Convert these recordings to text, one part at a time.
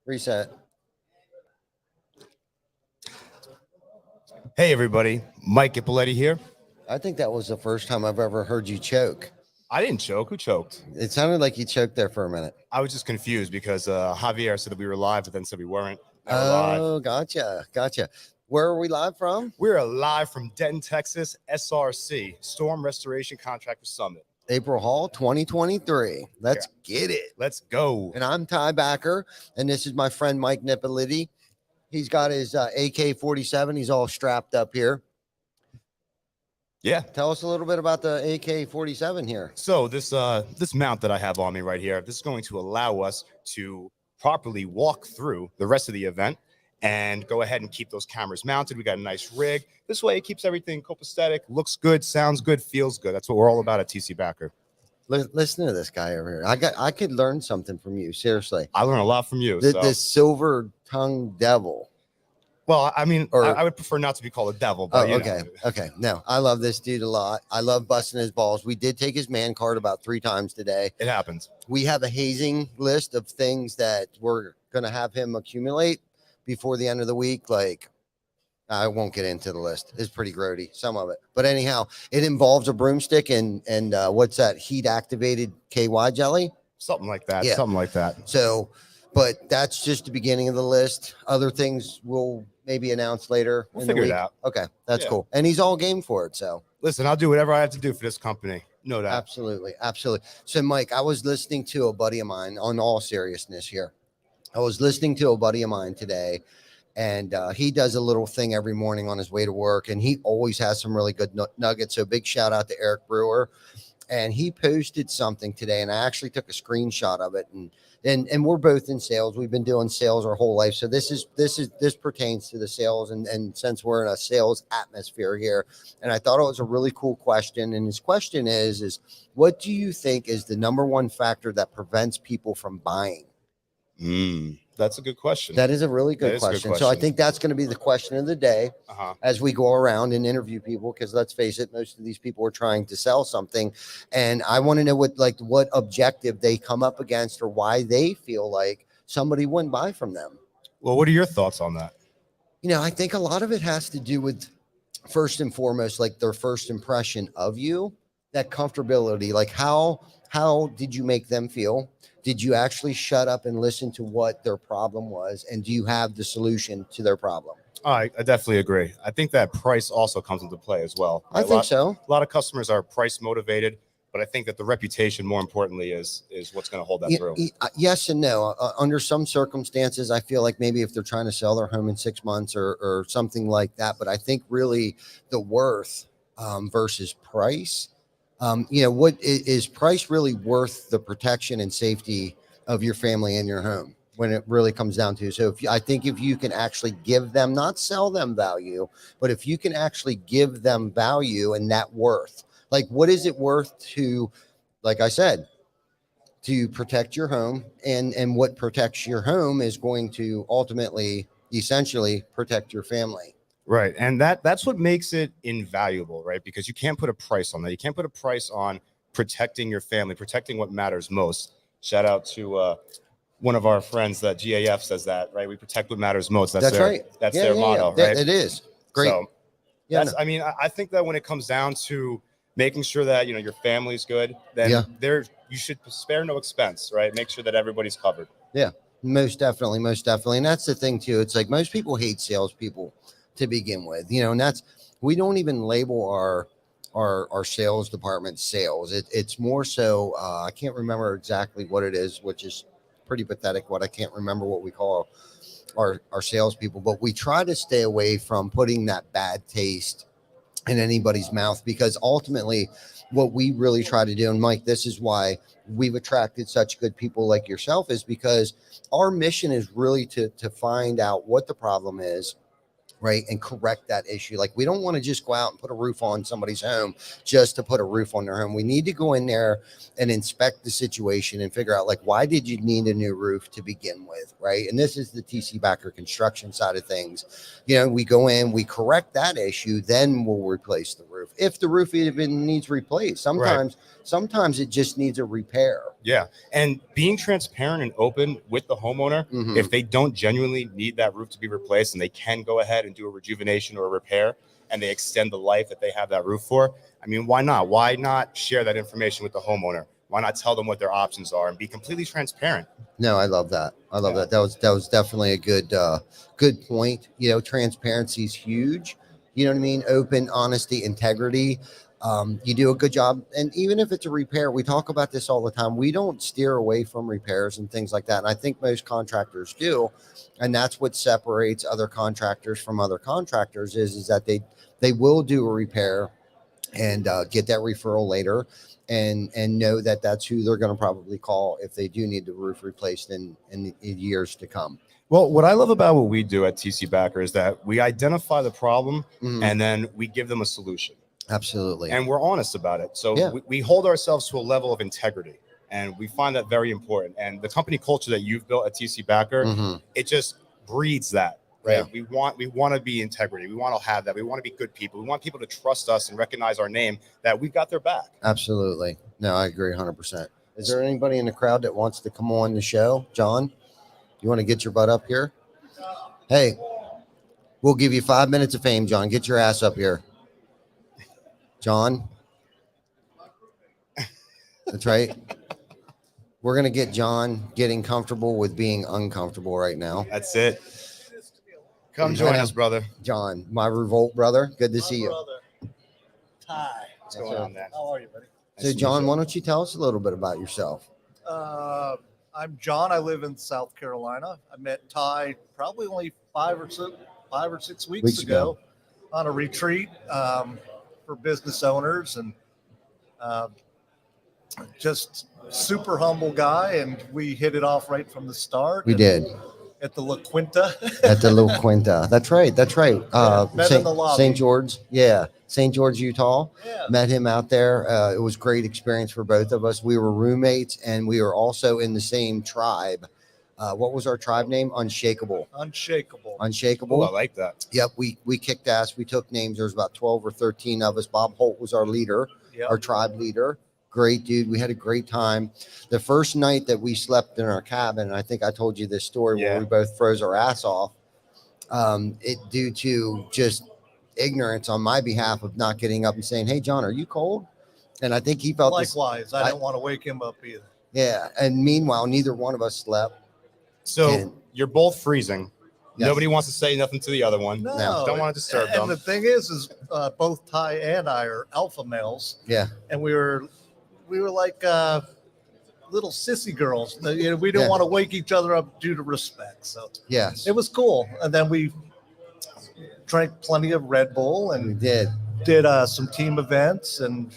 Reset. Hey, everybody. Mike Ippoliti here. I think that was the first time I've ever heard you choke. I didn't choke. Who choked? It sounded like you choked there for a minute. I was just confused because Javier said that we were live, but then said we weren't. Now Oh, live. gotcha. Where are we live from? We're live from Denton, Texas, SRC, Storm Restoration Contractor Summit. April Hall 2023. Let's get it. Let's go. And I'm Ty Backer, and this is my friend Mike Ippoliti. He's got his AK-47. He's all strapped up here. Yeah. Tell us a little bit about the AK-47 here. So this mount that I have on me right here, this is going to allow us to properly walk through the rest of the event and go ahead and keep those cameras mounted. We got a nice rig. This way it keeps everything copacetic, looks good, sounds good, feels good. That's what we're all about at TC Backer. Listen to this guy over here. I could learn something from you. Seriously. I learn a lot from you. This silver tongue devil. Well, I mean, I would prefer not to be called a devil. But Okay. No, I love this dude a lot. I love busting his balls. We did take his man card about 3 times today. It happens. We have a hazing list of things that we're going to have him accumulate before the end of the week. Like, I won't get into the list. It's pretty grody, some of it. But anyhow, it involves a broomstick and what's that? Heat activated KY jelly? Something like that. Yeah. Something like that. So, but that's just the beginning of the list. Other things we'll maybe announce later. We'll figure it out. Okay, that's cool. And he's all game for it. So listen, I'll do whatever I have to do for this company. No doubt. Absolutely. So, Mike, I was listening to a buddy of mine, on all seriousness here. I was listening to a buddy of mine today, and he does a little thing every morning on his way to work, and he always has some really good nuggets. So big shout out to Eric Brewer. And he posted something today, and I actually took a screenshot of it. And we're both in sales. We've been doing sales our whole life. So this pertains to the sales. And since we're in a sales atmosphere here, and I thought it was a really cool question. And his question is what do you think is the number one factor that prevents people from buying? That's a good question. That is a really good question. So I think that's going to be the question of the day as we go around and interview people, because let's face it, most of these people are trying to sell something. And I want to know what objective they come up against, or why they feel like somebody wouldn't buy from them. Well, what are your thoughts on that? I think a lot of it has to do with, first and foremost, like their first impression of you, that comfortability, like how did you make them feel? Did you actually shut up and listen to what their problem was? And do you have the solution to their problem? I definitely agree. I think that price also comes into play as well. I think so. A lot of customers are price motivated, but I think that the reputation, more importantly, is what's going to hold that through. Yes and no. Under some circumstances, I feel like maybe if they're trying to sell their home in 6 months or something like that. But I think really the worth versus price. What is price really worth the protection and safety of your family and your home when it really comes down to? So I think if you can actually give them, not sell them value, but if you can actually give them value and that worth, like what is it worth to, like I said, to protect your home, and what protects your home is going to ultimately, essentially protect your family. Right. And that's what makes it invaluable, right? Because you can't put a price on that. You can't put a price on protecting your family, protecting what matters most. Shout out to one of our friends that GAF says that, right? We protect what matters most. That's their, right. That's their motto, right? It is. Great. So I think that when it comes down to making sure that, your family's good, then you should spare no expense, right? Make sure that everybody's covered. Yeah, most definitely. And that's the thing too. It's like most people hate salespeople to begin with, and we don't even label our sales department sales. It's more so, I can't remember exactly what it is, which is pretty pathetic. I can't remember what we call our salespeople, but we try to stay away from putting that bad taste in anybody's mouth, because ultimately what we really try to do, and Mike, this is why we've attracted such good people like yourself, is because our mission is really to find out what the problem is, right, and correct that issue. Like, we don't want to just go out and put a roof on somebody's home just to put a roof on their home. We need to go in there and inspect the situation and figure out, like, why did you need a new roof to begin with, right? And this is the TC Backer construction side of things. We go in, we correct that issue, then we'll replace the roof. If the roof even needs replaced, sometimes it just needs a repair. Yeah. And being transparent and open with the homeowner, Mhm. if they don't genuinely need that roof to be replaced and they can go ahead and do a rejuvenation or a repair and they extend the life that they have that roof for, I mean, why not? Why not share that information with the homeowner? Why not tell them what their options are and be completely transparent? No, I love that. I love that. That was definitely a good point. You know, transparency is huge. You know what I mean? Open, honesty, integrity. You do a good job. And even if it's a repair, we talk about this all the time. We don't steer away from repairs and things like that. And I think most contractors do. And that's what separates other contractors from other contractors is that they will do a repair and get that referral later and know that that's who they're going to probably call if they do need the roof replaced in years to come. Well, what I love about what we do at TC Backer is that we identify the problem Mhm. and then we give them a solution. Absolutely. And we're honest about it. So Yeah. we hold ourselves to a level of integrity. And we find that very important. And the company culture that you've built at TC Backer, Mhm. it just breeds that, right? Yeah. We want to be integrity. We want to have that. We want to be good people. We want people to trust us and recognize our name, that we've got their back. Absolutely. No, I agree 100%. Is there anybody in the crowd that wants to come on the show? John, you want to get your butt up here? Hey, we'll give you 5 minutes of fame, John. Get your ass up here. John. That's right. We're going to get John getting comfortable with being uncomfortable right now. That's it. Come join us, brother. John, my revolt brother. Good to see you. Ty. What's going on, man? How are you, buddy? So, John, why don't you tell us a little bit about yourself? I'm John. I live in South Carolina. I met Ty probably only 5 or 6 weeks ago on a retreat for business owners, and just super humble guy. And we hit it off right from the start. We did. At the La Quinta. At the La Quinta. That's right. That's right. Met in the lobby. St. George. Yeah. St. George, Utah. Yeah. Met him out there. It was a great experience for both of us. We were roommates and we were also in the same tribe. What was our tribe name? Unshakable. Unshakable. Unshakable. Oh, I like that. Yep. We kicked ass. We took names. There was about 12 or 13 of us. Bob Holt was our leader, Yep. our tribe leader. Great dude. We had a great time. The first night that we slept in our cabin, and I think I told you this story where we both froze our ass off. It due to just ignorance on my behalf of not getting up and saying, "Hey, John, are you cold?" And I think he felt Likewise. I didn't want to wake him up either. Yeah. And meanwhile, neither one of us slept. So And- you're both freezing. Yes. Nobody wants to say nothing to the other one. No. Don't want to disturb And them. the thing is both Ty and I are alpha males. Yeah. And we were like little sissy girls. You know, we didn't Yeah. want to wake each other up due to respect. So Yes. it was cool. And then we drank plenty of Red Bull We and did. did some team events, and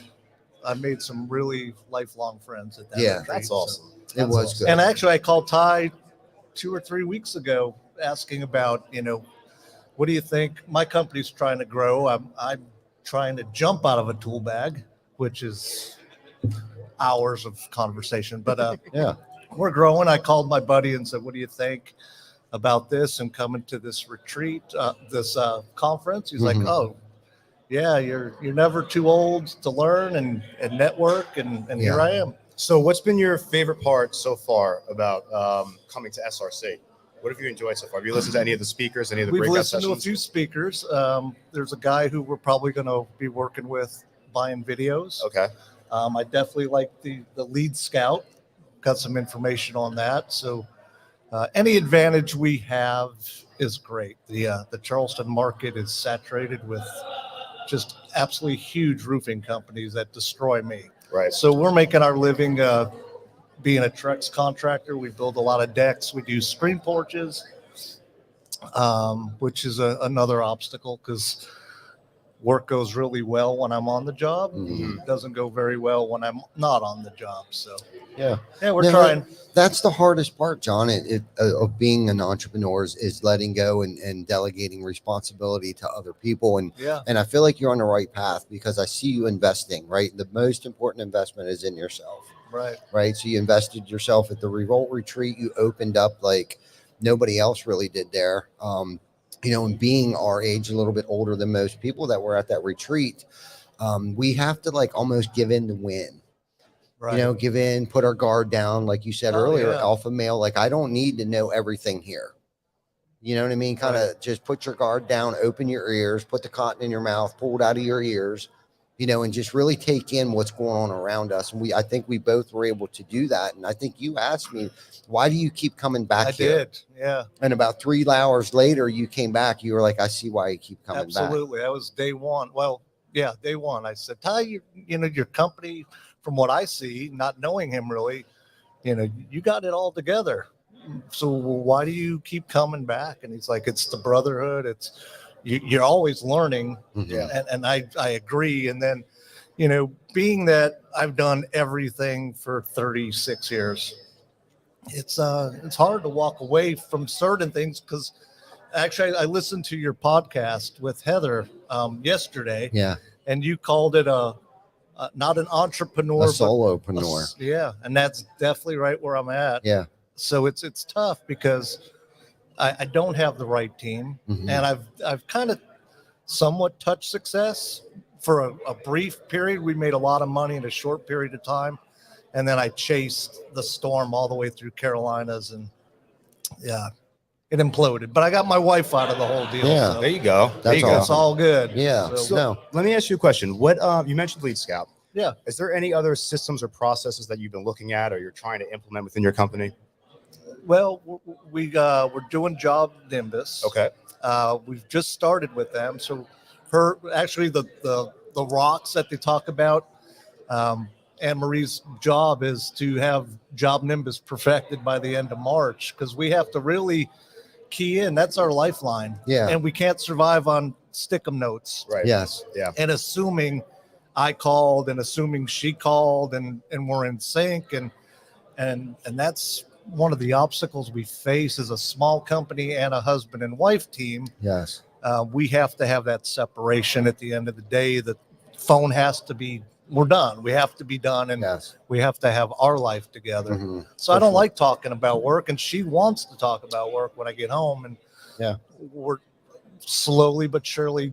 I made some really lifelong friends at that. Yeah. retreat. That's So- awesome. It was good. And actually, I called Ty 2 or 3 weeks ago asking about, what do you think? My company's trying to grow. I'm trying to jump out of a tool bag, which is hours of conversation. But Yeah. we're growing. I called my buddy and said, what do you think about this and coming to this retreat, this conference? He's Mhm. like, oh, yeah, you're never too old to learn and network. And here Yeah. I am. So what's been your favorite part so far about coming to SRC? What have you enjoyed so far? Have you listened to any of the speakers, any of the We've breakout listened sessions? to a few speakers. There's a guy who we're probably going to be working with buying videos. Okay. I definitely like the lead scout. Got some information on that. So any advantage we have is great. The Charleston market is saturated with just absolutely huge roofing companies that destroy me. Right. So we're making our living being a Trex contractor. We build a lot of decks. We do screen porches, which is another obstacle because work goes really well when I'm on the job. Mhm. It doesn't go very well when I'm not on the job. So Yeah. we're Yeah, trying. That's the hardest part, John, of being an entrepreneur is letting go and delegating responsibility to other people. Yeah. And I feel like you're on the right path because I see you investing, right? The most important investment is in yourself, Right. right? So you invested yourself at the Revolt retreat. You opened up like nobody else really did there. And being our age, a little bit older than most people that were at that retreat, we have to like almost give in to win. Right. You know, give in, put our guard down, like you said Oh, earlier, yeah. alpha male. Like, I don't need to know everything here. You know what I mean? Kind of just put your guard down, open your ears, put the cotton in your mouth, pull it out of your ears, you know, and just really take in what's going on around us. And I think we both were able to do that. And I think you asked me, why do you keep coming back here? I did. Yeah. And about 3 hours later, you came back. You were like, I see why you keep coming back. Absolutely. That was day one. Well, yeah, day one. I said, Ty, you know, your company, from what I see, not knowing him really, you know, you got it all together. So why do you keep coming back? And he's like, it's the brotherhood. It's you're always learning. Mhm. And I agree. And then, you know, being that I've done everything for 36 years, it's hard to walk away from certain things, because actually I listened to your podcast with Heather yesterday, Yeah. and you called it not an entrepreneur, A but solopreneur. yeah, and that's definitely right where I'm at. Yeah. So it's tough because I don't have the right team, Mhm. and I've kind of somewhat touched success for a brief period. We made a lot of money in a short period of time, and then I chased the storm all the way through Carolinas, and yeah, it imploded. But I got my wife out of the whole deal. Yeah. So There you go. There That's you go. it's all good. Yeah. So, No. Let me ask you a question. What you mentioned Lead Scout. Yeah. Is there any other systems or processes that you've been looking at or you're trying to implement within your company? well, we're doing Job Nimbus. Okay. We've just started with them. So actually the rocks that they talk about, Anne Marie's job is to have Job Nimbus perfected by the end of March, because we have to really key in. That's our lifeline. Yeah. And we can't survive on stick-em notes. Right. Yes. Yeah. And assuming I called and assuming she called and we're in sync. And that's one of the obstacles we face as a small company and a husband and wife team. Yes. We have to have that separation at the end of the day. The phone has to be, we're done. We have to be done. And Yes. we have to have our life together. Mhm. So I For don't sure. like talking about work, and she wants to talk about work when I get home. And Yeah. we're slowly but surely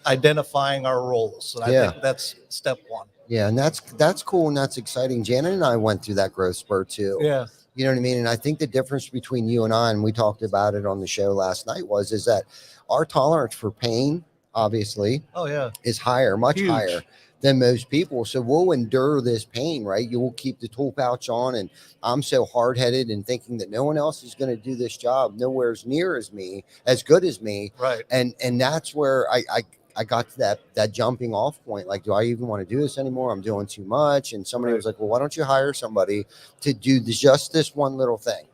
identifying our roles. So I Yeah. think that's step one. Yeah. And that's cool. And that's exciting. Janet and I went through that growth spurt too. Yeah. You know what I mean? And I think the difference between you and I, and we talked about it on the show last night, is that our tolerance for pain, obviously, Oh yeah. is higher, much Huge. higher than most people. So we'll endure this pain, right? You will keep the tool pouch on. And I'm so hard headed and thinking that no one else is going to do this job nowhere's near as me, as good as me. Right. And that's where I got to that jumping off point. Like, do I even want to do this anymore? I'm doing too much. And somebody was like, well, why don't you hire somebody to do just this one little thing?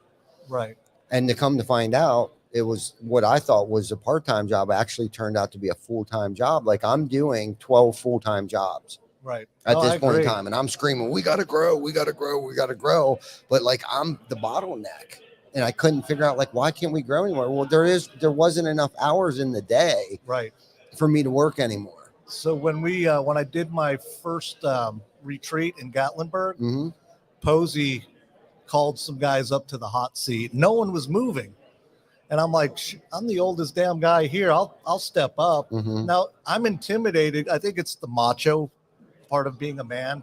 Right. And to come to find out, it was what I thought was a part-time job actually turned out to be a full-time job. Like, I'm doing 12 full-time jobs Right. at No, this I point in agree. time. And I'm screaming, we got to grow, we got to grow, we got to grow. But like, I'm the bottleneck, and I couldn't figure out, like, why can't we grow anymore? Well, there wasn't enough hours in the day Right. for me to work anymore. So when I did my first retreat in Gatlinburg, Hmm. Posey called some guys up to the hot seat. No one was moving. And I'm like, I'm the oldest damn guy here. I'll step up. Hmm. Now I'm intimidated. I think it's the macho part of being a man.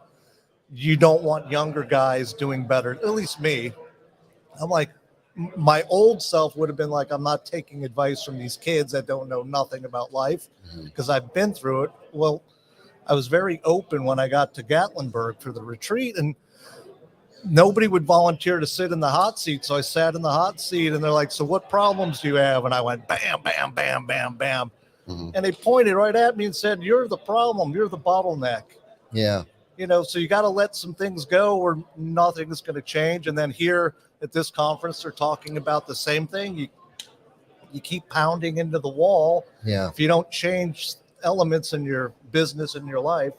You don't want younger guys doing better. At least me. I'm like, my old self would have been like, I'm not taking advice from these kids that don't know nothing about life, Mhm. because I've been through it. Well, I was very open when I got to Gatlinburg for the retreat, and nobody would volunteer to sit in the hot seat. So I sat in the hot seat, and they're like, so what problems do you have? And I went, bam, bam, bam, bam, bam. Mhm. And they pointed right at me and said, you're the problem. You're the bottleneck. Yeah. You know, so you got to let some things go, or nothing is going to change. And then here at this conference, they're talking about the same thing. You keep pounding into the wall. Yeah. If you don't change elements in your business and your life,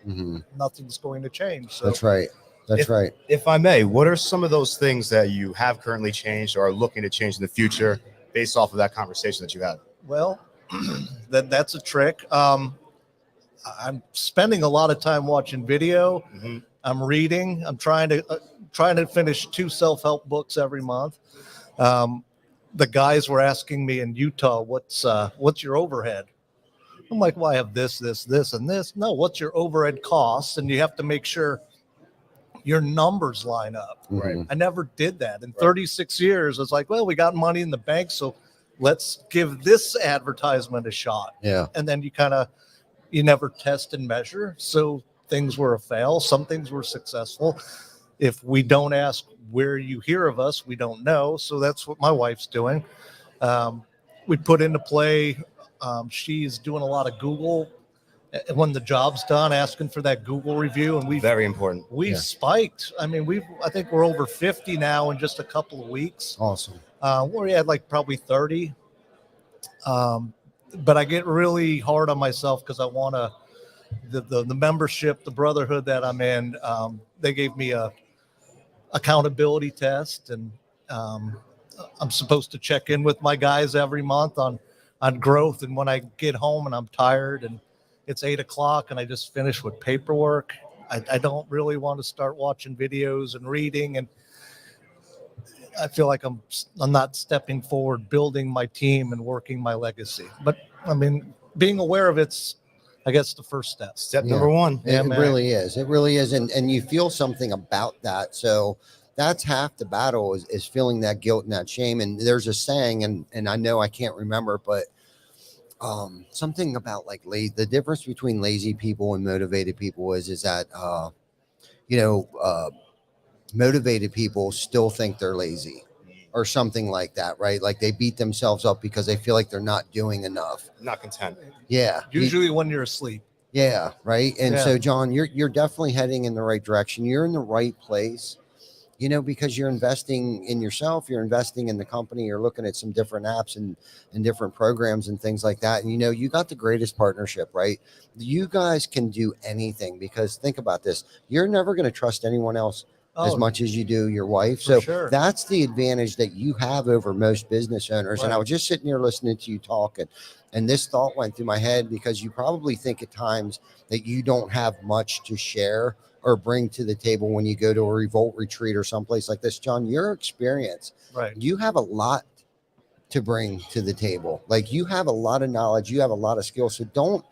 Hmm. nothing's going to change. So That's right. That's right. If I may, what are some of those things that you have currently changed or are looking to change in the future based off of that conversation that you had? Well, that's a trick. I'm spending a lot of time watching video. Mhm. I'm reading. I'm trying to finish 2 self-help books every month. The guys were asking me in Utah, what's your overhead? I'm like, well, I have this, and this. No, what's your overhead costs? And you have to make sure your numbers line up. Right. I never did that in 36 years. It's like, well, we got money in the bank, so let's give this advertisement a shot. Yeah. And then you never test and measure. So things were a fail. Some things were successful. If we don't ask where you hear of us, we don't know. So that's what my wife's doing. We put into play, she's doing a lot of Google when the job's done, asking for that Google review. And Very important. we've spiked. I mean, I think we're over 50 now in just a couple of weeks. Awesome. We had like probably 30. But I get really hard on myself because I want the membership, the brotherhood that I'm in. They gave me a accountability test, and I'm supposed to check in with my guys every month on growth. And when I get home and I'm tired and it's 8:00 and I just finished with paperwork, I don't really want to start watching videos and reading. And I feel like I'm not stepping forward, building my team and working my legacy. But I mean, being aware of it's, I guess, the first step. Step number one. It really is. It really is. And you feel something about that. So that's half the battle is feeling that guilt and that shame. And there's a saying, and I know I can't remember, but something about like the difference between lazy people and motivated people is that, motivated people still think they're lazy or something like that, right? Like they beat themselves up because they feel like they're not doing enough. Not content. Yeah. Usually when you're asleep. Yeah. Right. And Yeah. so, John, you're definitely heading in the right direction. You're in the right place, because you're investing in yourself, you're investing in the company, you're looking at some different apps and different programs and things like that. And, you got the greatest partnership, right? You guys can do anything because think about this. You're never going to trust anyone else as much as you do your wife. So sure. That's the advantage that you have over most business owners. And I was just sitting here listening to you talk, and this thought went through my head because you probably think at times that you don't have much to share or bring to the table when you go to a revolt retreat or someplace like this. John, your experience, Right. You have a lot to bring to the table. Like you have a lot of knowledge, you have a lot of skills. So don't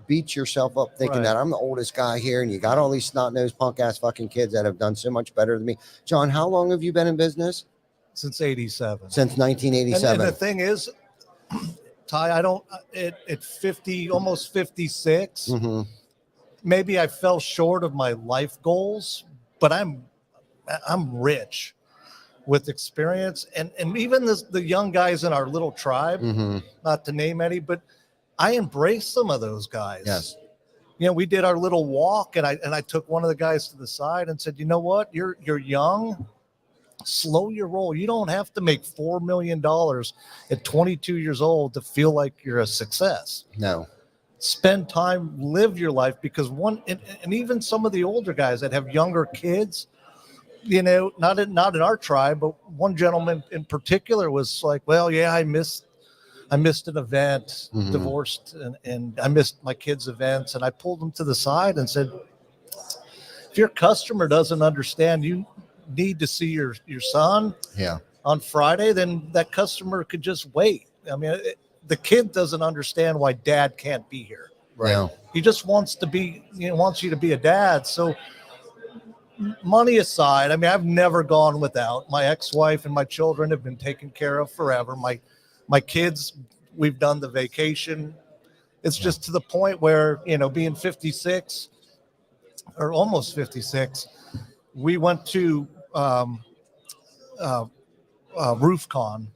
beat yourself up thinking that I'm the oldest guy here and you got all these snot-nosed punk-ass fucking kids that have done so much better than me. John, how long have you been in business? Since 87. Since 1987. And the thing is, Ty, I don't, at 50, almost 56, Mm-hmm. maybe I fell short of my life goals, but I'm rich with experience. And even the young guys in our little tribe, Mm-hmm. not to name any, but I embraced some of those guys. Yes. We did our little walk, and I took one of the guys to the side and said, you know what? You're young. Slow your roll. You don't have to make $4 million at 22 years old to feel like you're a success. No. Spend time, live your life, because and even some of the older guys that have younger kids, not in our tribe, but one gentleman in particular was like, well, yeah, I missed an event, Mhm. divorced, and I missed my kids' events. And I pulled him to the side and said, if your customer doesn't understand you need to see your son on Friday, then that customer could just wait. I mean, the kid doesn't understand why dad can't be here. Right. No. He just wants you to be a dad. So money aside, I mean, I've never gone without. My ex-wife and my children have been taken care of forever. My kids, we've done the vacation. It's just to the point where, being 56 or almost 56, we went to RoofCon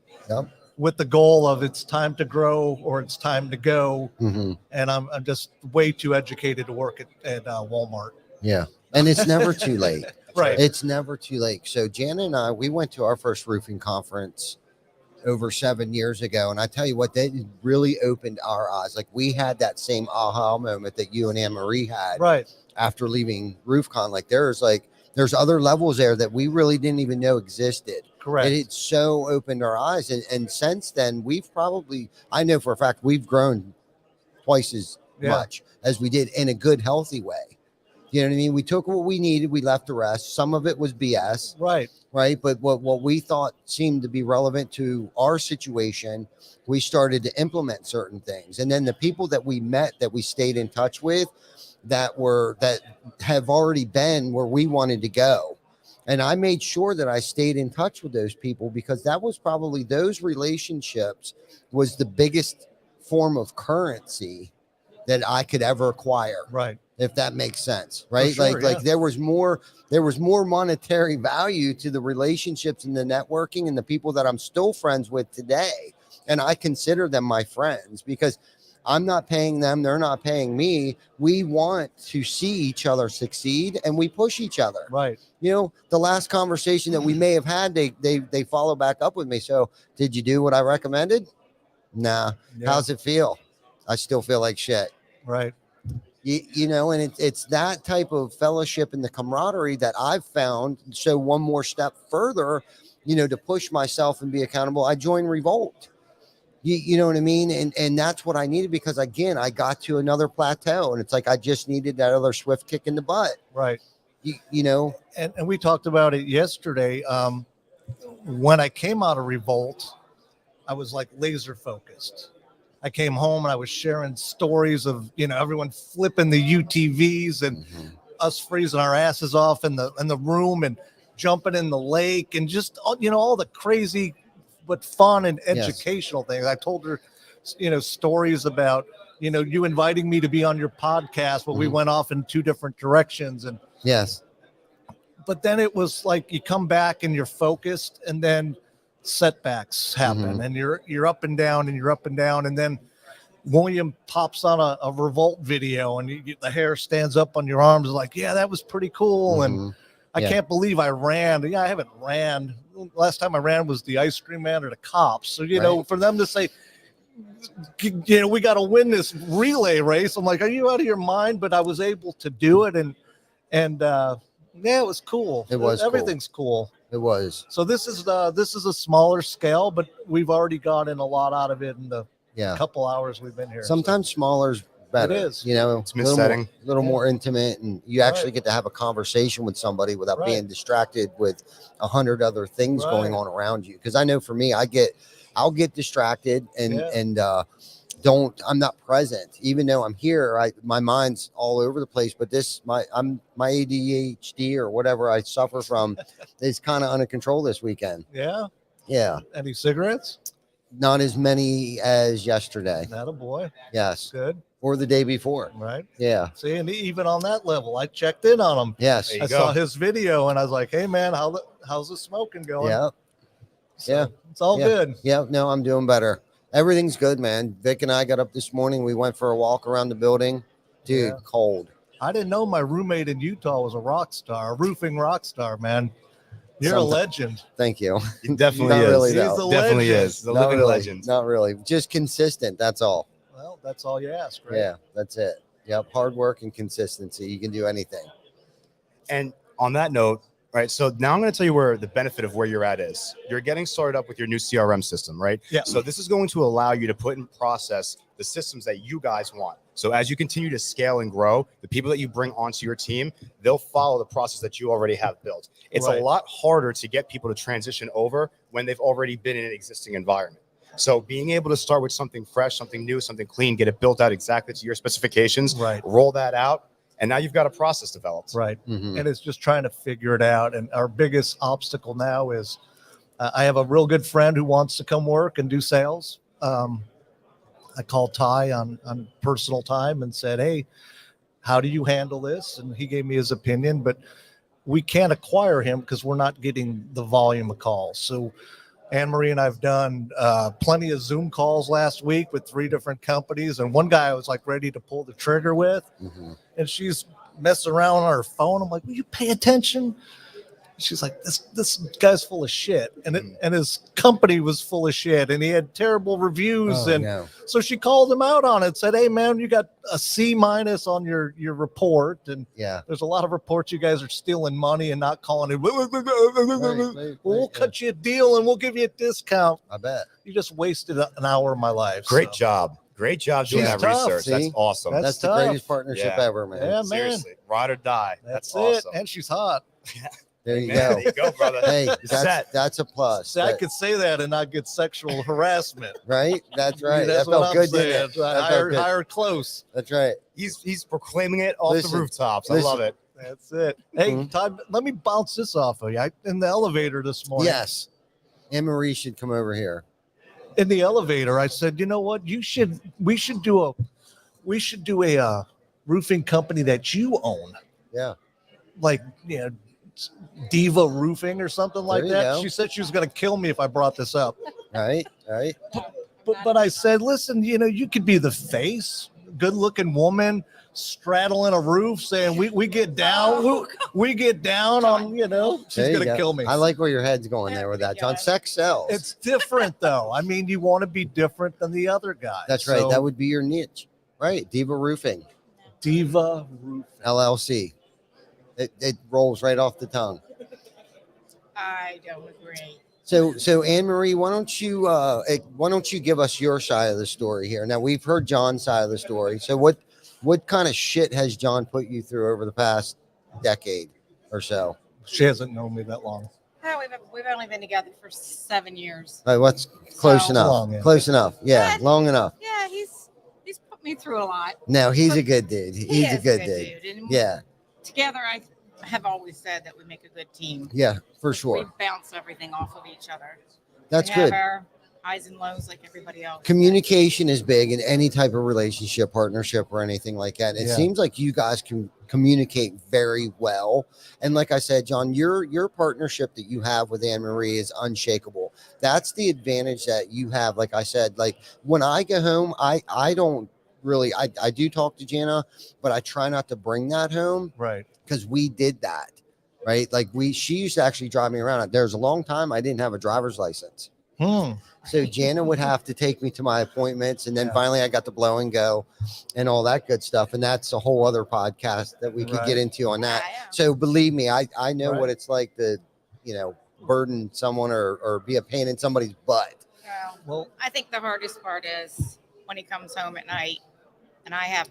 with the goal of it's time to grow or it's time to go. Mm-hmm. And I'm just way too educated to work at Walmart. Yeah. And it's never too late. Right. It's never too late. So Jana and I, we went to our first roofing conference over 7 years ago. And I tell you what, that really opened our eyes. Like we had that same aha moment that you and Anne-Marie had after leaving RoofCon. Like there's other levels there that we really didn't even know existed. Correct. And it so opened our eyes. And since then, I know for a fact, we've grown twice as much as we did in a good, healthy way. You know what I mean? We took what we needed. We left the rest. Some of it was BS. Right. But what we thought seemed to be relevant to our situation, we started to implement certain things. And then the people that we met, that we stayed in touch with, that have already been where we wanted to go. And I made sure that I stayed in touch with those people, because that was probably, those relationships was the biggest form of currency that I could ever acquire. Right. If that makes sense, right? Sure, like there was more monetary value to the relationships and the networking and the people that I'm still friends with today. And I consider them my friends, because I'm not paying them, they're not paying me. We want to see each other succeed, and we push each other. Right. You know, the last conversation that we may have had, they follow back up with me. So, did you do what I recommended? Nah. Yeah. How's it feel? I still feel like shit. Right. You know, and it's that type of fellowship and the camaraderie that I've found. So one more step further, you know, to push myself and be accountable, I joined Revolt. You know what I mean? And that's what I needed, because again, I got to another plateau, and it's like I just needed that other swift kick in the butt. Right. You know? And we talked about it yesterday. When I came out of Revolt, I was like laser focused. I came home and I was sharing stories of, you know, everyone flipping the UTVs and us freezing our asses off in the room and jumping in the lake and just, you know, all the crazy but fun and educational things. I told her, you know, stories about, you know, you inviting me to be on your podcast, but we went off in two different directions. And but then it was like you come back and you're focused, and then setbacks happen, and you're up and down and you're up and down, and then William pops on a Revolt video, and the hair stands up on your arms, like, yeah, that was pretty cool. And I can't believe I ran. Yeah, I haven't ran. Last time I ran was the ice cream man or the cops. So, you know, for them to say, you know, we got to win this relay race, I'm like, are you out of your mind? But I was able to do it, and yeah, it was cool. It was everything's cool. It was. So this is a smaller scale, but we've already gotten a lot out of it in the couple hours we've been here. Sometimes smaller's better. It is. You know, it's setting, a little more intimate, and you actually get to have a conversation with somebody without being distracted with 100 other things going on around you. Because I know for me, I'll get distracted and I'm not present, even though I'm here. My mind's all over the place, but my ADHD or whatever I suffer from is kind of under control this weekend. Yeah. Any cigarettes? Not as many as yesterday. Not a boy. Yes. Good. Or the day before. Right. Yeah. See, and even on that level, I checked in on him. Yes. I saw his video, and I was like, hey man, how's the smoking going? Yeah. So it's all good. Yeah. No, I'm doing better. Everything's good, man. Vic and I got up this morning. We went for a walk around the building. Dude, cold. I didn't know my roommate in Utah was a roofing rock star, man. You're a legend. Thank you. He definitely is. Really, He's a definitely legend. is. The living legend. Not really. Just consistent. That's all. Well, that's all you ask, right? Yeah, that's it. Yep. Hard work and consistency. You can do anything. And on that note, right, so now I'm going to tell you where the benefit of where you're at is. You're getting started up with your new CRM system, right? Yeah. So this is going to allow you to put in process the systems that you guys want. So as you continue to scale and grow, the people that you bring onto your team, they'll follow the process that you already have built. It's a lot harder to get people to transition over when they've already been in an existing environment. So being able to start with something fresh, something new, something clean, get it built out exactly to your specifications, roll that out, and now you've got a process developed. Right. And it's just trying to figure it out. And our biggest obstacle now is I have a real good friend who wants to come work and do sales. I called Ty on personal time and said, hey, how do you handle this? And he gave me his opinion, but we can't acquire him because we're not getting the volume of calls. So Anne-Marie and I've done plenty of Zoom calls last week with 3 different companies. And one guy I was like ready to pull the trigger with. And she's messing around on her phone. I'm like, will you pay attention? She's like, this guy's full of shit. And his company was full of shit. And he had terrible reviews. So she called him out on it, said, hey, man, you got a C- on your report. And there's a lot of reports you guys are stealing money and not calling it. We'll cut you a deal and we'll give you a discount. I bet. You just wasted an hour of my life. Great job. Great job doing that research. That's awesome. That's the greatest partnership ever, man. Yeah, man. Seriously. Ride or die. That's awesome. it. And she's hot. There you Man, go. there you go, brother. Hey, Set. that's a plus. See, I could say that and not get sexual harassment. Right? That's right. That's that what felt I'm good, saying. didn't it? That felt Higher, good. higher close. That's right. He's proclaiming it off Listen, the rooftops. I love it. That's it. Hey, Mhm. Todd, let me bounce this off of you. In the elevator this morning. Yes. Anne Marie should come over here. In the elevator, I said, you know what? We should do a roofing company that you own. Yeah. Like, Diva Roofing or something like There you that. go. She said she was going to kill me if I brought this up. Right. Right. But I said, listen, you could be the face, good looking woman straddling a roof saying we get down, we get down on, she's There you going to go. kill me. I like where your head's going there with that, John. Sex sells. It's different though. I mean, you want to be different than the other guy. That's right. That would be your niche. Right. Diva Roofing, Diva Roofing. LLC. It rolls right off the tongue. I don't agree. So Anne Marie, why don't you give us your side of the story here? Now we've heard John's side of the story. So what kind of shit has John put you through over the past decade or so? She hasn't known me that long. Oh, we've only been together for 7 years. All right, what's close So- enough? Long, yeah. Close enough. Yeah, long enough. Yeah, he's put me through a lot. No, he's a good dude. He He's a is good dude. And Yeah, together, I have always said that we make a good team. yeah, for We sure. bounce everything off of each other. That's we have good. our highs and lows like everybody else. Communication is big in any type of relationship, partnership, or anything like that. It Yeah. seems like you guys can communicate very well. And like I said, John, your partnership that you have with Anne Marie is unshakable. That's the advantage that you have. Like I said, like when I go home, I don't really, I do talk to Jana, but I try not to bring that home Right. because we did that. Right. Like she used to actually drive me around. There was a long time I didn't have a driver's license. So Jana would have to take me to my appointments. And then Yeah. finally I got to blow and go and all that good stuff. And that's a whole other podcast that we could Right. get into on that. Yeah. So believe me, I know Right. what it's like to, burden someone or be a pain in somebody's butt. Well, Well, I think the hardest part is when he comes home at night and I have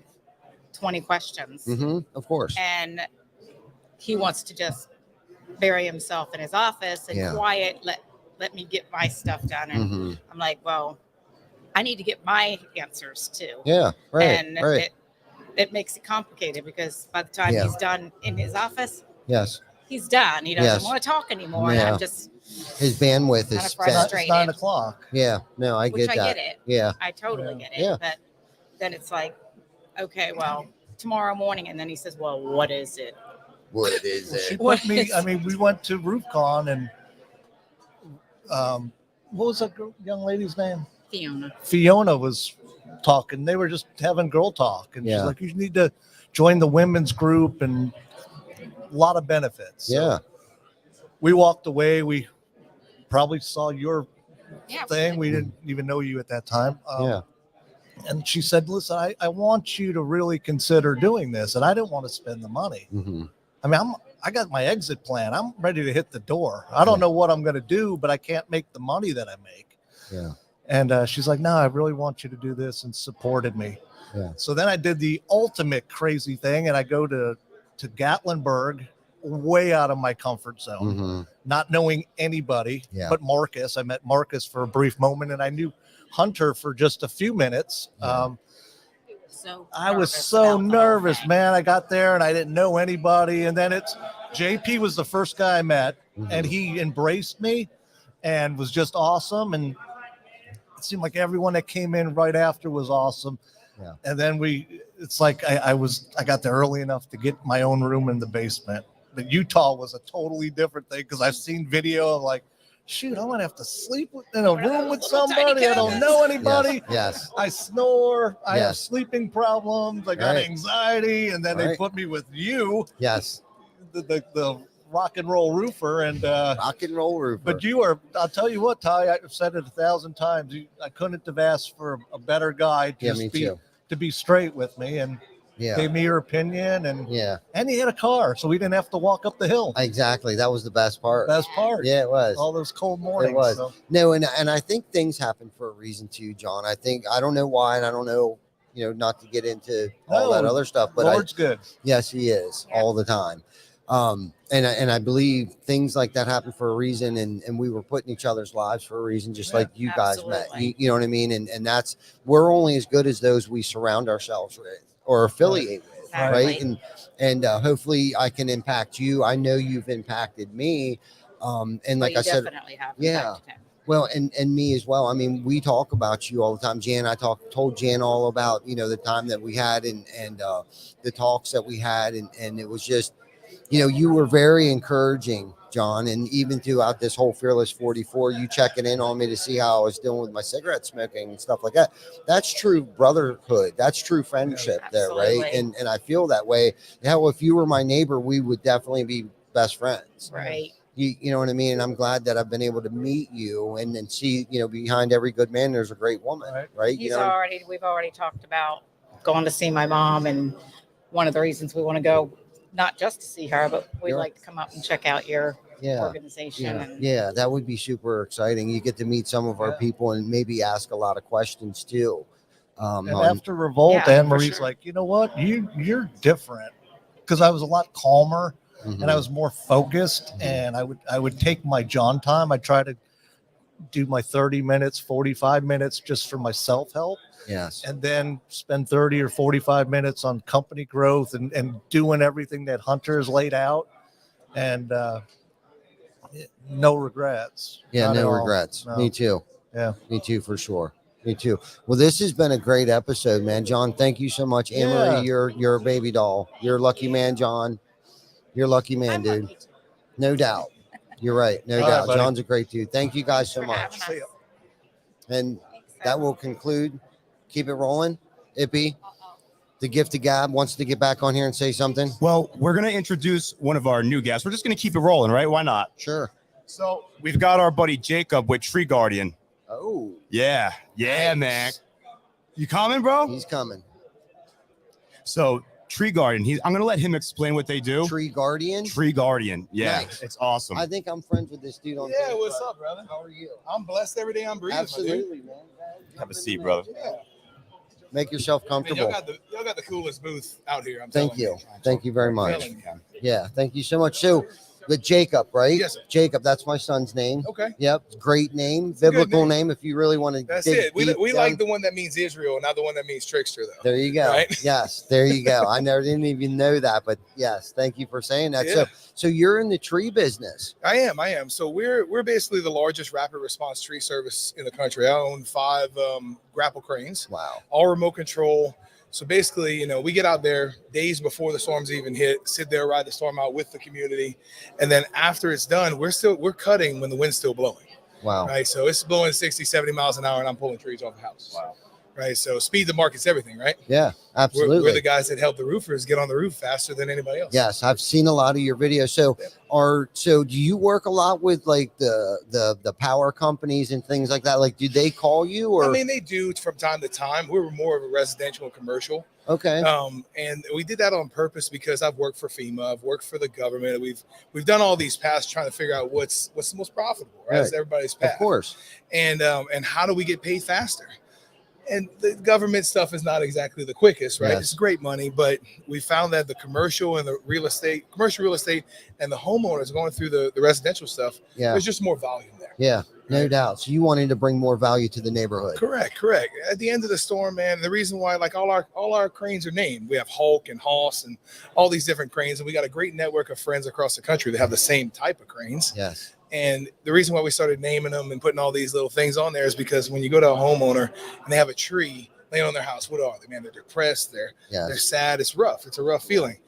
20 questions Of course. and he wants to just bury himself in his office and Yeah. quiet, let me get my stuff done. And Mhm. I'm like, well, I need to get my answers too. Yeah. Right. And right. it makes it complicated because by the time Yeah. he's done in his office, Yes. he's done. He doesn't Yes. want to talk anymore. And Yeah. I'm just, His bandwidth Kinda is frustrated. fat. it's 9:00. Yeah. No, I which get I that. get it. Yeah. I totally get it. Yeah. But then it's like, okay, well, tomorrow morning. And then he says, well, what is it? What is Well, she it? What put me. is- I mean, we went to RoofCon and what was that young lady's name? Fiona. Fiona was talking. They were just having girl talk, and Yeah. she's like, "You need to join the women's group," and a lot of benefits. So Yeah. we walked away. We probably saw your Yeah. thing. We didn't even know you at that time. Yeah. And she said, "Listen, I want you to really consider doing this," and I didn't want to spend the money. hmm I mean, I got my exit plan. I'm ready to hit the door. I don't know what I'm going to do, but I can't make the money that I make. Yeah. And she's like, "No, I really want you to do this," and supported me. Yeah. So then I did the ultimate crazy thing, and I go to Gatlinburg, way out of my comfort zone, hmm not knowing anybody Yeah. but Marcus. I met Marcus for a brief moment, and I knew Hunter for just a few minutes. Yeah. So I was nervous so about the whole nervous, thing. man. I got there and I didn't know anybody. And then JP was the first guy I met, and he embraced me and was just awesome. And it seemed like everyone that came in right after was awesome. Yeah. And then it's like I got there early enough to get my own room in the basement. But Utah was a totally different thing because I've seen video of like, shoot, I'm gonna have to sleep in a room with somebody. I don't know anybody. Yes. I snore. I have Yes. sleeping problems. I got Right. anxiety, and then they Right. put me with you, Yes. the rock and roll roofer. And Rock and roll roofer. but you are. I'll tell you what, Ty. I've said it 1,000 times. I couldn't have asked for a better guy to Yeah, just me be too. to be straight with me and Yeah. gave me your opinion. And Yeah. he had a car, so we didn't have to walk up the hill. Exactly. That was the best part. Best part. Yeah, it was. All those cold mornings. was. So, No, and I think things happen for a reason too, John. I don't know why, and I don't know, not to get into all No, that other stuff, but Lord's good. yes, he is Yeah. all the time. And I believe things like that happen for a reason, and we were put in each other's lives for a reason, just like you guys met. Absolutely. You know what I mean? And that's, we're only as good as those we surround ourselves with or affiliate with, right? Exactly. And hopefully I can impact you. I know you've impacted me. And Well, like you I said, definitely have yeah. impacted him. well, and me as well. I mean, we talk about you all the time. Jan, I told Jan all about, the time that we had and the talks that we had, and it was just, you were very encouraging, John, and even throughout this whole Fearless 44, you checking in on me to see how I was doing with my cigarette smoking and stuff like that. That's true brotherhood. That's true friendship there, right? Absolutely. And I feel that way. Hell, if you were my neighbor, we would definitely be best friends. Right. You know what I mean? And I'm glad that I've been able to meet you and then see, behind every good man, there's a great woman, right? We've already talked about going to see my mom, and one of the reasons we want to go, not just to see her, but we'd Yeah. like to come up and check out your Yeah. organization. Yeah. And Yeah, that would be super exciting. You get to meet some of our Yeah. people and maybe ask a lot of questions too. And on- after Revolt, Yeah, Anne for Marie's sure. like, you know what? You're different. Because I was a lot calmer and I was more focused, and I would take my John time. I try to do my 30 minutes, 45 minutes just for my self-help, yes. and then spend 30 or 45 minutes on company growth and doing everything that Hunter has laid out. And no regrets. Yeah, Not at no all. regrets. No. Me too. Yeah. Me too, for sure. Me too. Well, this has been a great episode, man. John, thank you so much. Anne Marie, Yeah. you're a baby doll. You're a lucky man, John. You're a lucky man, I'm dude. lucky too. No doubt. You're right. No All right, doubt. buddy. John's a great dude. Thank you guys so For much. having us. See ya. And Thanks, that Seth. will conclude. Keep it rolling. Ippy, the gift of gab, wants to get back on here and say something. Well, we're going to introduce one of our new guests. We're just going to keep it rolling, right? Why not? Sure. So we've got our buddy Jacob with Tree Guardian. Oh, Yeah. Yeah, Nice. man. You coming, bro? he's coming. So Tree Guardian, I'm going to let him explain what they do. Tree Guardian. Tree Guardian. Yeah. Nice. It's awesome. I think I'm friends with this dude on Yeah, Facebook. what's up, brother? How are you? I'm blessed every day I'm breathing. my dude. Absolutely, man. Have a seat, brother. Yeah. Make yourself Man, comfortable. y'all got the coolest booth out here. I'm Thank telling you. Thank you very much. Telling you. Yeah, thank you so much. So, with Jacob, right? Yes, sir. Jacob, that's my son's name. Okay, Yep, great name, a good biblical name. name. If you really want to, that's dig it. We deep like down. the one that means Israel, not the one that means trickster, though. There you go. Right? Yes, there you go. I never didn't even know that, but yes, thank you for saying that. Yeah. So you're in the tree business. I am. So we're basically the largest rapid response tree service in the country. I own 5 grapple cranes, Wow. all remote control. So basically, we get out there days before the storms even hit, sit there, ride the storm out with the community, and then after it's done, we're cutting when the wind's still blowing. Wow. Right. So it's blowing 60, 70 miles an hour and I'm pulling trees off the house. Wow. Right. So speed to market's everything, right? Yeah, absolutely. We're the guys that help the roofers get on the roof faster than anybody else. Yes, I've seen a lot of your videos. So do you work a lot with like the power companies and things like that? Like, do they call you or I mean, they do from time to time. We're more of a residential and commercial. okay? And we did that on purpose because I've worked for FEMA, I've worked for the government. We've done all these paths trying to figure out what's the most profitable, right? Right. It's everybody's path. Of course. And how do we get paid faster? And the government stuff is not exactly the quickest, right? Yes. It's great money, but we found that the commercial and the commercial real estate and the homeowners going through the residential stuff, Yeah. there's just more volume there. Yeah. No Right. doubt. So you wanted to bring more value to the neighborhood. Correct. At the end of the storm, man, the reason why like all our cranes are named, we have Hulk and Hoss and all these different cranes, and we got a great network of friends across the country that have the same type of cranes. Yes. And the reason why we started naming them and putting all these little things on there is because when you go to a homeowner and they have a tree laying on their house, what are they, man? They're depressed. They're Yes. sad. It's rough. It's a rough feeling.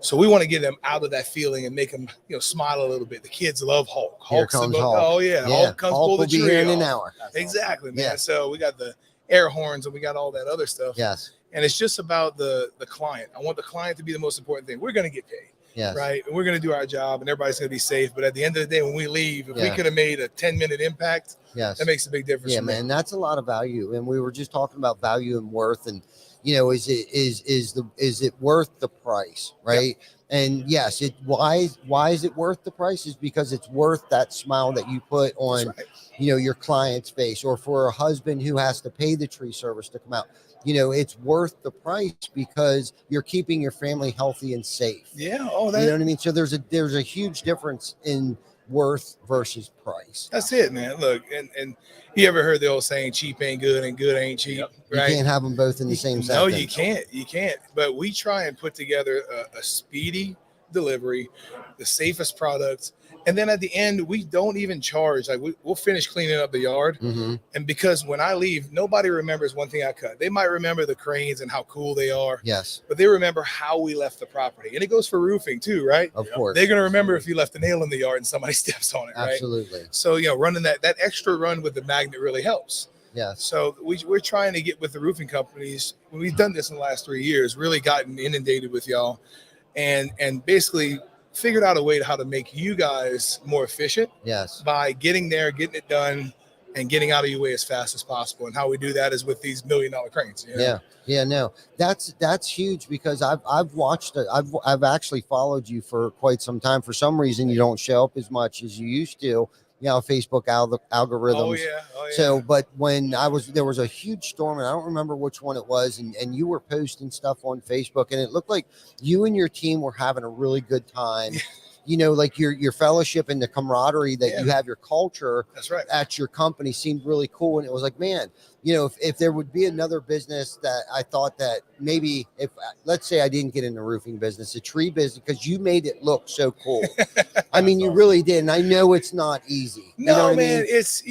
So we want to get them out of that feeling and make them, smile a little bit. The kids love Hulk. Here Hulk's comes the- Hulk. Oh yeah, Hulk comes Hulk pull the will be tree here in an off. hour. Exactly, man. Yeah. So we got the air horns and we got all that other stuff. Yes. And it's just about the client. I want the client to be the most important thing. We're going to get paid. Yes. Right. And we're going to do our job and everybody's going to be safe. But at the end of the day, when we leave, if we Yeah. could have made a 10-minute impact, Yes. that makes a big difference. Yeah, for me. man, that's a lot of value. And we were just talking about value and worth, and is it worth the price, right? And yes, why is it worth the price? Is because it's worth that smile that you put on, That's right. your client's face, or for a husband who has to pay the tree service to come out. It's worth the price because you're keeping your family healthy and safe. Yeah. Oh, You know what I mean? So there's a huge difference in worth versus price. that's it, man. Look, and you ever heard the old saying, cheap ain't good and good ain't cheap, You right? can't have them both in the same No, sentence. you can't. You can't. But we try and put together a speedy delivery, the safest products. And then at the end, we don't even charge. Like we'll finish cleaning up the yard. Mm-hmm. And because when I leave, nobody remembers one thing I cut. They might remember the cranes and how cool they are, Yes, but they remember how we left the property. And it goes for roofing too, right? of course. They're going to remember if you left a nail in the yard and somebody steps on it, right? Absolutely. So, running that extra run with the magnet really helps. Yes. So we're trying to get with the roofing companies. We've done this in the last 3 years, really gotten inundated with y'all and basically figured out a way to how to make you guys more efficient Yes. by getting there, getting it done, and getting out of your way as fast as possible. And how we do that is with these $1 million cranes. Yeah. No, that's huge because I've watched it. I've actually followed you for quite some time. For some reason, you don't show up as much as you used to. Facebook algorithms. Oh yeah. So, but when there was a huge storm, and I don't remember which one it was, and you were posting stuff on Facebook, and it looked like you and your team were having a really good time. Like your fellowship and the camaraderie that you have, your culture. That's right. At your company seemed really cool, and it was like, man, if there would be another business that I thought that maybe if let's say I didn't get in the roofing business, a tree business, because you made it look so cool. I mean, you really did, and I know it's not easy. No, man, it's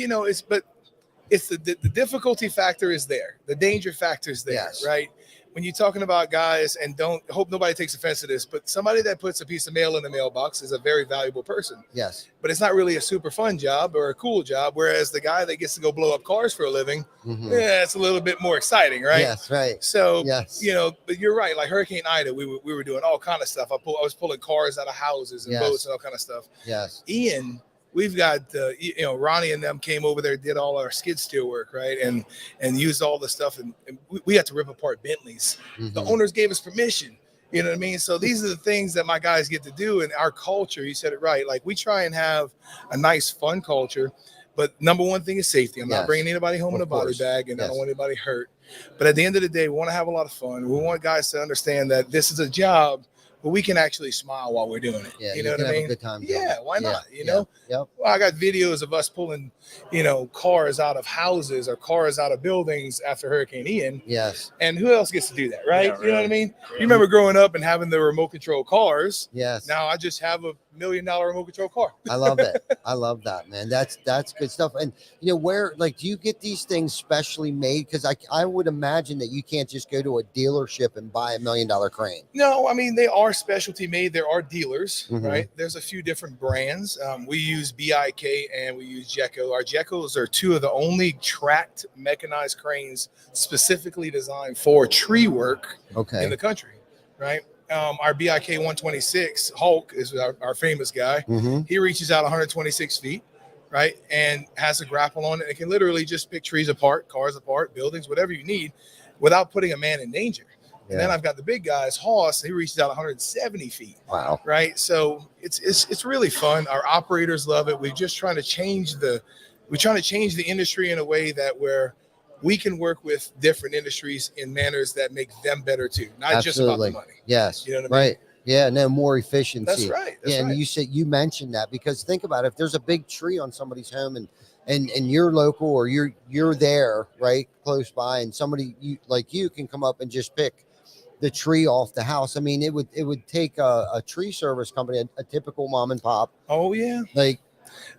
the difficulty factor is there, the danger factor is there, Yes. right? When you're talking about guys, and don't hope nobody takes offense to this, but somebody that puts a piece of mail in the mailbox is a very valuable person. Yes. But it's not really a super fun job or a cool job. Whereas the guy that gets to go blow up cars for a living, it's a little bit more exciting, right? Yes, right. So, Yes. but you're right. Like Hurricane Ida, we were doing all kind of stuff. I was pulling cars out of houses and Yes. boats and all kind of stuff. Yes. Ian, we've got Ronnie and them came over there, did all our skid steer work, right, and used all the stuff, and we had to rip apart Bentleys. The owners gave us permission. You know what I mean? So these are the things that my guys get to do in our culture. You said it right. Like we try and have a nice, fun culture, but number one thing is safety. I'm not bringing anybody home in a body bag, and I don't want anybody hurt. But at the end of the day, we want to have a lot of fun. We want guys to understand that this is a job, but we can actually smile while we're doing it. Yeah, you know what I have mean? a good time doing Yeah, it. why not? Yeah, You know? Yep. Well, I got videos of us pulling, cars out of houses or cars out of buildings after Hurricane Ian. Yes. And who else gets to do that, right? Yeah, You know what I really. mean? You remember growing up and having the remote control cars. Yes. Now I just have $1 million remote control car. I love it. I love that, man. That's good stuff. And where do you get these things specially made? Because I would imagine that you can't just go to a dealership and buy $1 million crane. No, I mean, they are specialty made. There are dealers, Mhm. right? There's a few different brands. We use BIK and we use Jekko. Our Jekkos are two of the only tracked mechanized cranes specifically designed for tree work Okay. in the country, right? Our BIK 126 Hulk is our famous guy. Mm-hmm. He reaches out 126 feet, right? And has a grapple on it. It can literally just pick trees apart, cars apart, buildings, whatever you need without putting a man in danger. And then I've got the big guys, Hoss, he reaches out 170 feet. Wow. Right. So it's really fun. Our operators love it. We're just trying to change the industry in a way that where we can work with different industries in manners that make them better too, not just about the money. Yes. You know what I mean? Right. Yeah. No, more efficiency. That's right. That's And right. you mentioned that because think about it, if there's a big tree on somebody's home and you're local or you're there, right, close by, and somebody you can come up and just pick the tree off the house. I mean, it would take a tree service company, a typical mom and pop, Oh yeah. like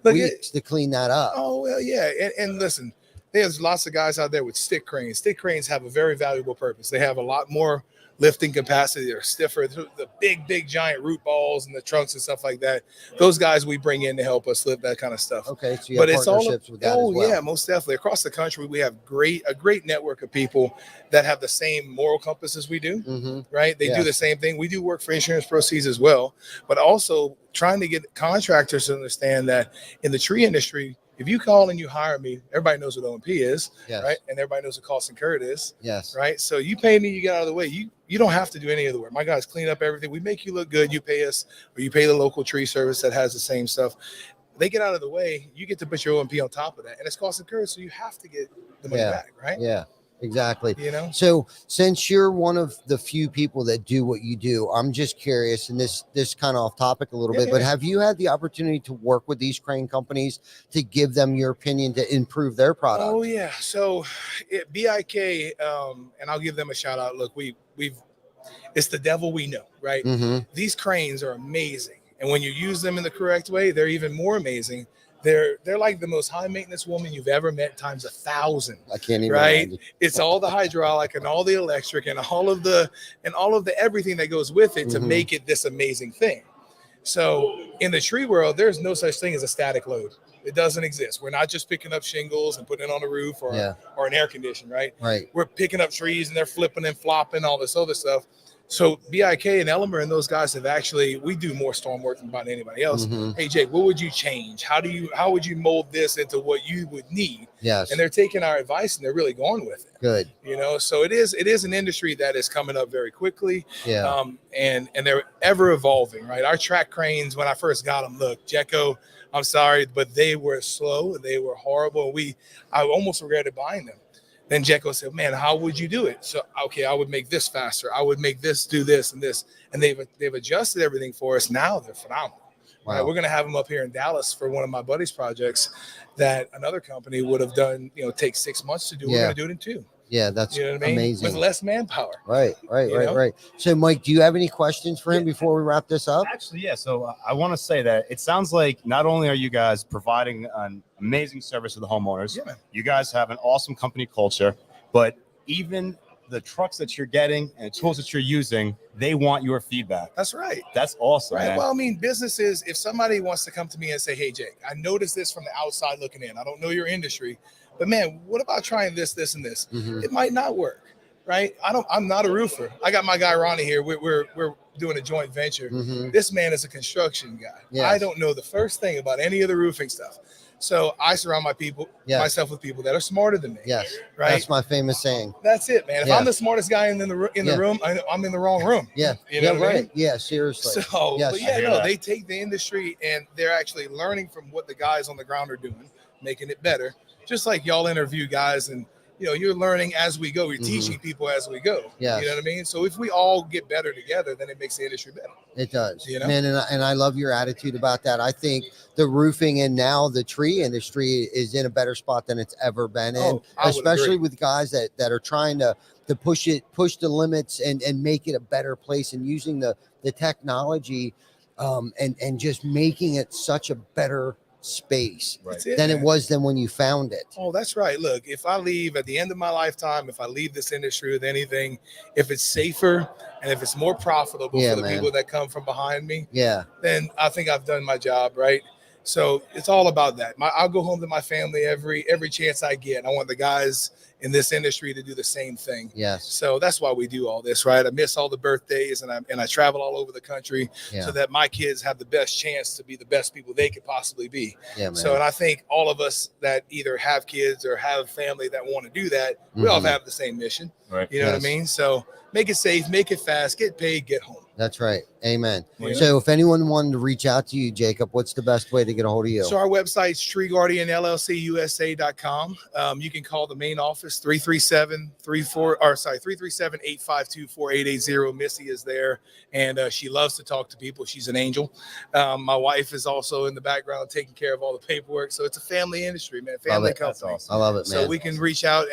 Look weeks to clean that up. Oh well, yeah. And listen, there's lots of guys out there with stick cranes. Stick cranes have a very valuable purpose. They have a lot more lifting capacity. They're stiffer. The big giant root balls and the trunks and stuff like that. Those guys we bring in to help us lift that kind of stuff. Okay, so you But have it's all partnerships with that as well. yeah, most definitely. Across the country, we have a great network of people that have the same moral compass as we do. Mm-hmm. Right? They do Yes. the same thing. We do work for insurance proceeds as well, but also trying to get contractors to understand that in the tree industry, if you call and you hire me, everybody knows what OMP is, Yes. right? And everybody knows what cost incurred is, Yes. right? So you pay me, you get out of the way. You You don't have to do any of the work. My guys clean up everything. We make you look good. You pay us, or you pay the local tree service that has the same stuff. They get out of the way. You get to put your O&P on top of that, and it's cost incurred, so you have to get the money back, right? Yeah, exactly. You know. So since you're one of the few people that do what you do, I'm just curious, and this kind of off topic a little bit, but have you had the opportunity to work with these crane companies to give them your opinion to improve their product? Oh yeah. So BIK, and I'll give them a shout out. Look, we've it's the Deaville we know, right? Mm-hmm. These cranes are amazing, and when you use them in the correct way, they're even more amazing. They're like the most high maintenance woman you've ever met times 1,000. I can't even. Right? Imagine. It's all the hydraulic and all the electric and all of the everything that goes with it to make it this amazing thing. So in the tree world, there's no such thing as a static load. It doesn't exist. We're not just picking up shingles and putting it on the roof or an air condition, right? Right. We're picking up trees and they're flipping and flopping, all this other stuff. So BIK and Elmer and those guys have actually, we do more storm work than about anybody else. Hey Jake, what would you change? How would you mold this into what you would need? Yes. And they're taking our advice and they're really going with it. Good. You know, so it is an industry that is coming up very quickly. Yeah. And they're ever evolving, right? Our track cranes, when I first got them, look, Jekko, I'm sorry, but they were slow and they were horrible. I almost regretted buying them. Then Jekko said, man, how would you do it? So, okay, I would make this faster. I would make this do this and this. And they've adjusted everything for us. Now they're phenomenal. Wow. Right? We're going to have them up here in Dallas for one of my buddies' projects that another company would have done, take 6 months to do. We're going to do it in 2. Yeah, that's amazing. With less manpower. Right. So, Mike, do you have any questions for him before we wrap this up? Actually, yeah. So I want to say that it sounds like not only are you guys providing an amazing service to the homeowners, you guys have an awesome company culture, but even the trucks that you're getting and the tools that you're using, they want your feedback. That's right. That's awesome. Right. Man. Well, I mean, businesses, if somebody wants to come to me and say, hey, Jake, I noticed this from the outside looking in. I don't know your industry, but man, what about trying this, this, and this? It might not work, right? I'm not a roofer. I got my guy Ronnie here. We're doing a joint venture. This man is a construction guy. Yes. I don't know the first thing about any of the roofing stuff. So I surround myself with people that are smarter than me. Yes. Right. That's my famous saying. That's it, man. If I'm the smartest guy in the room, I'm in the wrong room. Yeah. You know what I mean? Yeah, seriously. So, yes. but yeah, they take the industry and they're actually learning from what the guys on the ground are doing, making it better. Just like y'all interview guys and, you're learning as we go. You're teaching people as we go. Yes. You know what I mean? So if we all get better together, then it makes the industry better. It does. Man, and I love your attitude about that. I think the roofing and now the tree industry is in a better spot than it's ever been in, especially with guys that are trying to push the limits and make it a better place and using the technology and just making it such a better space than it was than when you found it. Oh, that's right. Look, if I leave at the end of my lifetime, if I leave this industry with anything, if it's safer and if it's more profitable for the people that come from behind me, then I think I've done my job, right? So it's all about that. I'll go home to my family every chance I get. I want the guys in this industry to do the same thing. Yes. So that's why we do all this, right? I miss all the birthdays and I travel all over the country so that my kids have the best chance to be the best people they could possibly be. Yeah, man. So, and I think all of us that either have kids or have family that want to do that, we all have the same mission. Right. You know what I mean? So make it safe, make it fast, get paid, get home. That's right. Amen. Yeah. So if anyone wanted to reach out to you, Jacob, what's the best way to get a hold of you? So our website's treeguardianllcusa.com. You can call the main office 337-852-4880. Missy is there and she loves to talk to people. She's an angel. My wife is also in the background taking care of all the paperwork. So it's a family industry, man. Family company. That's awesome. I love it, man. So we can reach out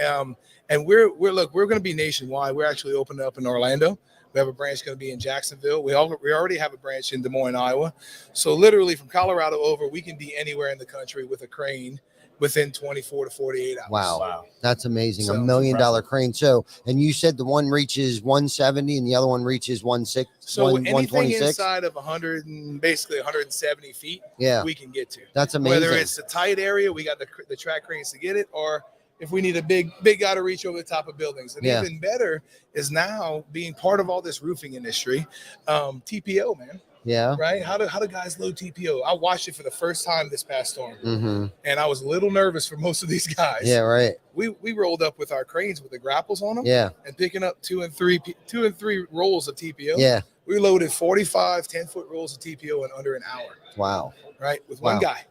and we're going to be nationwide. We're actually opening up in Orlando. We have a branch going to be in Jacksonville. We already have a branch in Des Moines, Iowa. So literally from Colorado over, we can be anywhere in the country with a crane within 24 to 48 hours. Wow. That's amazing. So $1 million crane. So, and you said the one reaches 170 and the other one reaches 160. So anything 126? inside of 100 and basically 170 feet, we can get to. That's amazing. Whether it's a tight area, we got the track cranes to get it, or if we need a big guy to reach over the top of buildings. And even better is now being part of all this roofing industry, TPO, man. Yeah. right? How do guys load TPO? I watched it for the first time this past storm, Mm-hmm. and I was a little nervous for most of these guys. Yeah. Right. We rolled up with our cranes with the grapples on them, Yeah. and picking up 2 and 3 rolls of TPO. Yeah. We loaded 45 10-foot rolls of TPO in under an hour, Wow. right? With Wow. one guy.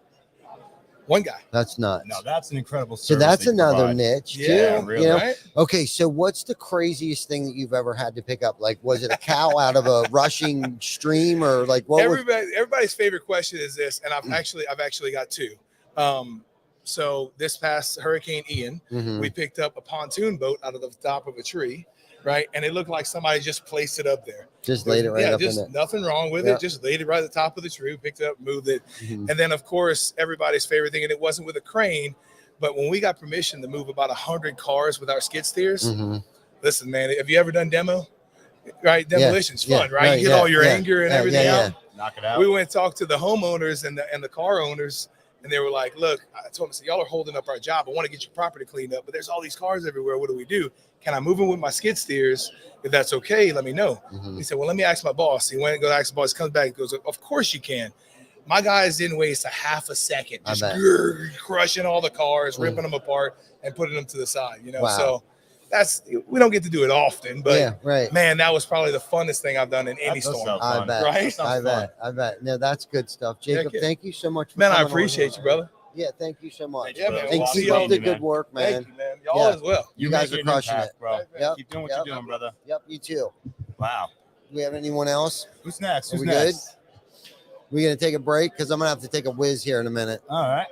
One guy. That's nuts. No, that's an incredible So service. that's they another provide. niche too. Yeah, really. You know? Right? Okay, so what's the craziest thing that you've ever had to pick up? Like, was it a cow out of a rushing stream, or like what was? Everybody's favorite question is this, and I've actually got two. So this past Hurricane Ian, Mhm. we picked up a pontoon boat out of the top of a tree, right? And it looked like somebody just placed it up there. Just laid it right up in just it. nothing wrong with Yeah. it. Just laid it right at the top of the tree, picked it up, moved it. Mhm. And then, of course, everybody's favorite thing, and it wasn't with a crane, but when we got permission to move about 100 cars with our skid steers, Mhm. listen, man, have you ever done demo? Right? Demolition's Yeah. fun, right? You get all your anger and everything out. Knock it out. We went and talked to the homeowners and the car owners, and they were like, look, I told them, so y'all are holding up our job. I want to get your property cleaned up, but there's all these cars everywhere. What do we do? Can I move them with my skid steers? If that's okay, let me know. Mhm. He said, well, let me ask my boss. He went and go ask the boss, comes back and goes, of course you can. My guys didn't waste a half a second, I just bet. crushing all the cars, Mm. ripping them apart, and putting them to the side, you know? Wow. So we don't get to do it often, but yeah, right. man, that was probably the funnest thing I've done in any That does storm. sound I fun. bet. Right? Sounds I fun. bet. I bet. No, that's good stuff, Jacob. yeah. Thank you so much. For Man, I coming on appreciate here. you, brother. Yeah, thank you so much. Yeah, man. And We'll see keep y'all, up the man. good work, man. Thank you, man. Y'all Yeah. as well. You guys making are an crushing impact, it. bro. Yep. Keep doing what Yep. you're doing, brother. Yep, you too. Wow. Do we have anyone else? Who's next? Are Who's we good? next? We're gonna take a break because I'm gonna have to take a whiz here in a minute. All right.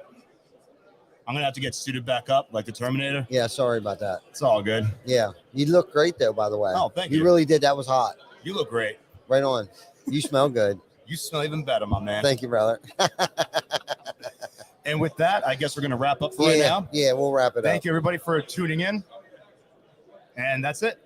I'm gonna have to get suited back up like the Terminator. Yeah, sorry about that. It's all good. Yeah, you look great though. By the way. Oh, thank You you. really did. That was hot. You look great. Right on. You smell good. You smell even better, my man. Thank you, brother. And with that, I guess we're gonna wrap up for right yeah, now. yeah, we'll wrap it Thank up. you, everybody, for tuning in. And that's it.